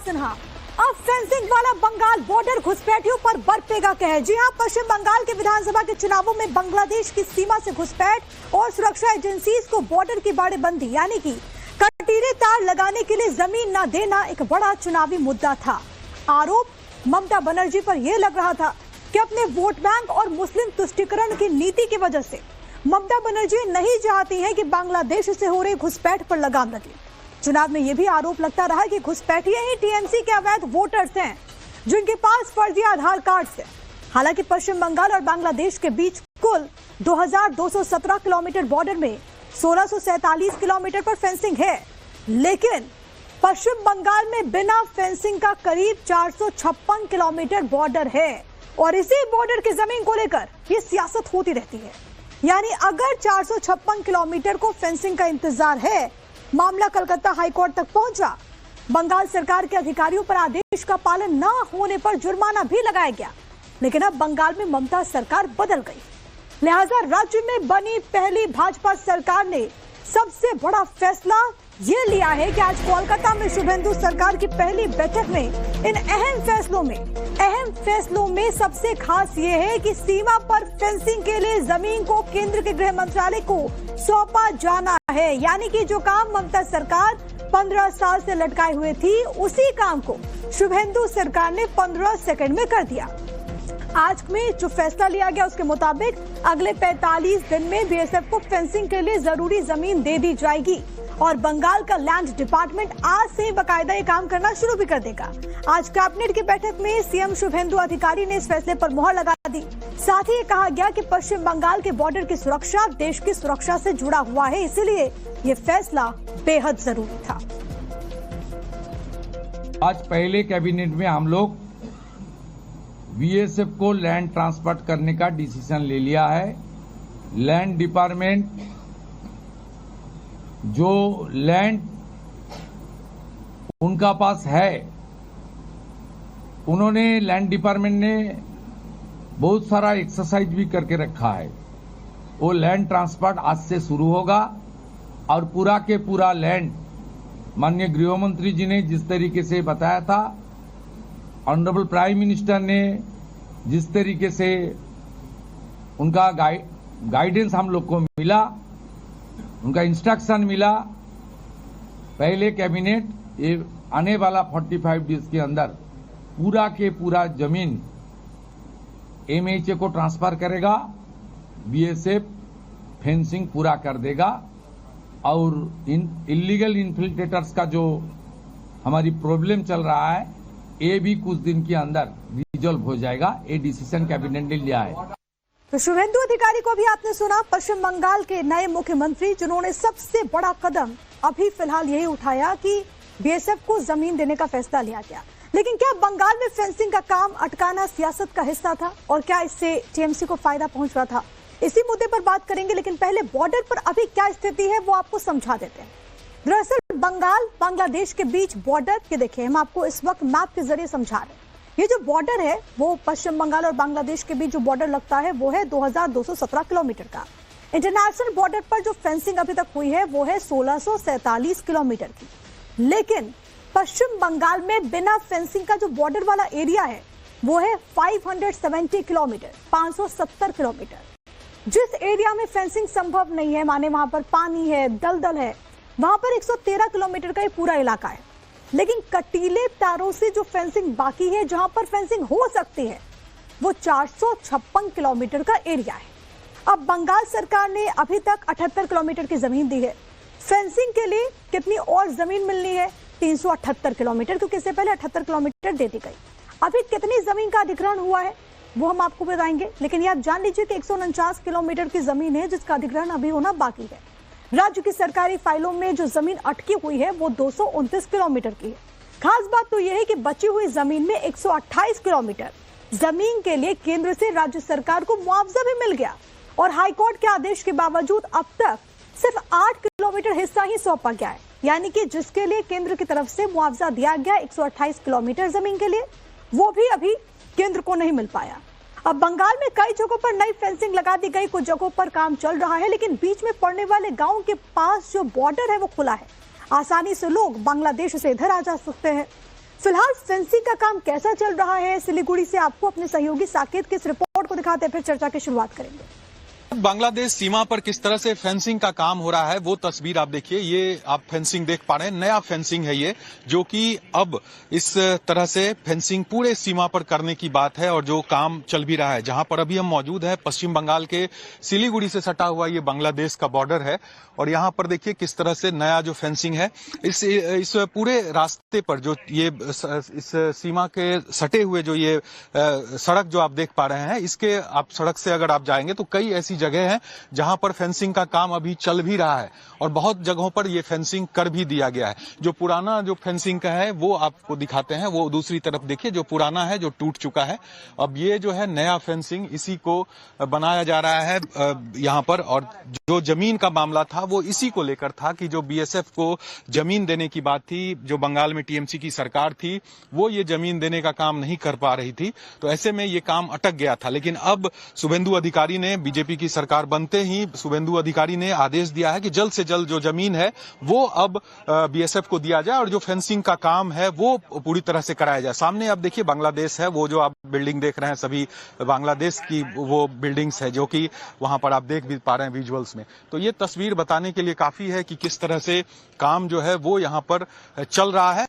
सिन्हा। अब फेंसिंग वाला बंगाल बॉर्डर घुसपैठियों पर बरपेगा कहर। जी हां, पश्चिम बंगाल के विधानसभा के चुनावों में बांग्लादेश की सीमा से घुसपैठ और सुरक्षा एजेंसीज को बॉर्डर की बाड़ेबंदी यानी कि कटीले तार लगाने के लिए जमीन न देना एक बड़ा चुनावी मुद्दा था। आरोप ममता बनर्जी पर यह लग रहा था कि अपने वोट बैंक और मुस्लिम तुष्टीकरण की नीति की वजह से ममता बनर्जी नहीं चाहती हैं कि बांग्लादेश से हो रही घुसपैठ पर लगाम लगे। चुनाव में यह भी आरोप लगता रहा कि घुसपैठिए ही टीएमसी के अवैध वोटर्स हैं जिनके पास फर्जी आधार कार्ड है। हालांकि पश्चिम बंगाल और बांग्लादेश के बीच कुल 2217 किलोमीटर बॉर्डर में 1647 किलोमीटर पर फेंसिंग है, लेकिन पश्चिम बंगाल में बिना फेंसिंग का करीब 456 किलोमीटर बॉर्डर है और इसी बॉर्डर की जमीन को लेकर ये सियासत होती रहती है। यानी अगर 456 किलोमीटर को फेंसिंग का इंतजार है, मामला कलकत्ता हाईकोर्ट तक पहुंचा। बंगाल सरकार के अधिकारियों पर आदेश का पालन न होने पर जुर्माना भी लगाया गया, लेकिन अब बंगाल में ममता सरकार बदल गई। लिहाजा राज्य में बनी पहली भाजपा सरकार ने सबसे बड़ा फैसला ये लिया है कि आज कोलकाता में शुभेंदु सरकार की पहली बैठक में इन अहम फैसलों में सबसे खास ये है कि सीमा पर फेंसिंग के लिए जमीन को केंद्र के गृह मंत्रालय को सौंपा जाना है। यानी कि जो काम ममता सरकार 15 साल से लटकाए हुए थी, उसी काम को शुभेंदु सरकार ने 15 सेकंड में कर दिया। आज में जो फैसला लिया गया उसके मुताबिक अगले 45 दिन में बीएसएफ को फेंसिंग के लिए जरूरी जमीन दे दी जाएगी और बंगाल का लैंड डिपार्टमेंट आज से ही बाकायदा ये काम करना शुरू भी कर देगा। आज कैबिनेट की बैठक में सीएम शुभेंदु अधिकारी ने इस फैसले पर मुहर लगा दी। साथ ही कहा गया कि पश्चिम बंगाल के बॉर्डर की सुरक्षा देश की सुरक्षा से जुड़ा हुआ है, इसलिए ये फैसला बेहद जरूरी था। आज पहले कैबिनेट में हम लोग बीएसएफ को लैंड ट्रांसफर करने का डिसीजन ले लिया है। लैंड डिपार्टमेंट जो लैंड उनका पास है, उन्होंने लैंड डिपार्टमेंट ने बहुत सारा एक्सरसाइज भी करके रखा है। वो लैंड ट्रांसफर आज से शुरू होगा और पूरा के पूरा लैंड माननीय गृह मंत्री जी ने जिस तरीके से बताया था, ऑनरेबल प्राइम मिनिस्टर ने जिस तरीके से उनका गाइडेंस हम लोग को मिला, उनका इंस्ट्रक्शन मिला, पहले कैबिनेट ये आने वाला 45 डेज के अंदर पूरा के पूरा जमीन एमएचए को ट्रांसफर करेगा, बीएसएफ फेंसिंग पूरा कर देगा और इलीगल इन्फिल्ट्रेटर्स का जो हमारी प्रॉब्लम चल रहा है ये भी कुछ दिन के अंदर रिजॉल्व हो जाएगा। ये डिसीजन कैबिनेट ने लिया है। तो शुभेंदु अधिकारी को भी आपने सुना, पश्चिम बंगाल के नए मुख्यमंत्री जिन्होंने सबसे बड़ा कदम अभी फिलहाल यही उठाया कि बीएसएफ को जमीन देने का फैसला लिया गया। लेकिन क्या बंगाल में फेंसिंग का काम अटकाना सियासत का हिस्सा था और क्या इससे टीएमसी को फायदा पहुंच रहा था? इसी मुद्दे पर बात करेंगे, लेकिन पहले बॉर्डर पर अभी क्या स्थिति है वो आपको समझा देते हैं। दरअसल बंगाल बांग्लादेश के बीच बॉर्डर के देखिए, हम आपको इस वक्त मैप के जरिए समझा रहे हैं। ये जो बॉर्डर है वो पश्चिम बंगाल और बांग्लादेश के बीच जो बॉर्डर लगता है वो है 2217 किलोमीटर का। इंटरनेशनल बॉर्डर पर जो फेंसिंग अभी तक हुई है वो है 1647 किलोमीटर की। लेकिन पश्चिम बंगाल में बिना फेंसिंग का जो बॉर्डर वाला एरिया है वो है 570 किलोमीटर, 570 किलोमीटर। जिस एरिया में फेंसिंग संभव नहीं है, माने वहां पर पानी है, दलदल है, वहां पर 113 किलोमीटर का ये पूरा इलाका है। लेकिन कटीले तारों से जो फेंसिंग बाकी है, जहां पर फेंसिंग हो सकती है, वो 456 किलोमीटर का एरिया है। अब बंगाल सरकार ने अभी तक 78 किलोमीटर की जमीन दी है। फेंसिंग के लिए कितनी और जमीन मिलनी है? 378 किलोमीटर, क्योंकि इससे पहले 78 किलोमीटर दे दी गई। अभी कितनी जमीन का अधिग्रहण हुआ है वो हम आपको बताएंगे, लेकिन ये आप जान लीजिए कि 149 किलोमीटर की जमीन है जिसका अधिग्रहण अभी होना बाकी है। राज्य की सरकारी फाइलों में जो जमीन अटकी हुई है वो 229 किलोमीटर की है। खास बात तो यह है कि बची हुई जमीन में 128 किलोमीटर जमीन के लिए केंद्र से राज्य सरकार को मुआवजा भी मिल गया और हाईकोर्ट के आदेश के बावजूद अब तक सिर्फ 8 किलोमीटर हिस्सा ही सौंपा गया है। यानी कि जिसके लिए केंद्र की तरफ से मुआवजा दिया गया 128 किलोमीटर जमीन के लिए, वो भी अभी केंद्र को नहीं मिल पाया। अब बंगाल में कई जगहों पर नई फेंसिंग लगा दी गई, कुछ जगहों पर काम चल रहा है, लेकिन बीच में पड़ने वाले गांव के पास जो बॉर्डर है वो खुला है। आसानी से लोग बांग्लादेश से इधर आ जा सकते हैं। फिलहाल फेंसिंग का काम कैसा चल रहा है सिलीगुड़ी से आपको अपने सहयोगी साकेत की इस रिपोर्ट को दिखाते हैं, फिर चर्चा की शुरुआत करेंगे। बांग्लादेश सीमा पर किस तरह से फेंसिंग का काम हो रहा है वो तस्वीर आप देखिए। ये आप फेंसिंग देख पा रहे हैं, नया फेंसिंग है ये, जो कि अब इस तरह से फेंसिंग पूरे सीमा पर करने की बात है और जो काम चल भी रहा है। जहां पर अभी हम मौजूद है पश्चिम बंगाल के सिलीगुड़ी से सटा हुआ ये बांग्लादेश का बॉर्डर है और यहाँ पर देखिए किस तरह से नया जो फेंसिंग है इस पूरे रास्ते पर जो ये इस सीमा के सटे हुए जो ये सड़क जो आप देख पा रहे हैं, इसके आप सड़क से अगर आप जाएंगे तो कई ऐसी जगह है जहां पर फेंसिंग का काम अभी चल भी रहा है और बहुत जगहों पर ये फेंसिंग कर भी दिया गया है। जो पुराना जो फेंसिंग का है वो आपको दिखाते हैं, वो दूसरी तरफ देखिए जो पुराना है जो टूट चुका है। अब ये जो है नया फेंसिंग, इसी को बनाया जा रहा है यहाँ पर। और जो जमीन का मामला था वो इसी को लेकर था कि जो बीएसएफ को जमीन देने की बात थी, जो बंगाल में टीएमसी की सरकार थी वो ये जमीन देने का काम नहीं कर पा रही थी, तो ऐसे में ये काम अटक गया था। लेकिन अब शुभेंदु अधिकारी ने, बीजेपी की सरकार बनते ही शुभेंदु अधिकारी ने आदेश दिया है कि जल्द से जल्द जो जमीन है वो अब बीएसएफ को दिया जाए और जो फेंसिंग का काम है वो पूरी तरह से कराया जाए। सामने आप देखिए बांग्लादेश है, वो जो आप बिल्डिंग देख रहे हैं सभी बांग्लादेश की वो बिल्डिंग्स है जो कि वहां पर आप देख भी पा रहे हैं विजुअल्स में। तो ये तस्वीर बताने के लिए काफी है कि किस तरह से काम जो है वो यहाँ पर चल रहा है।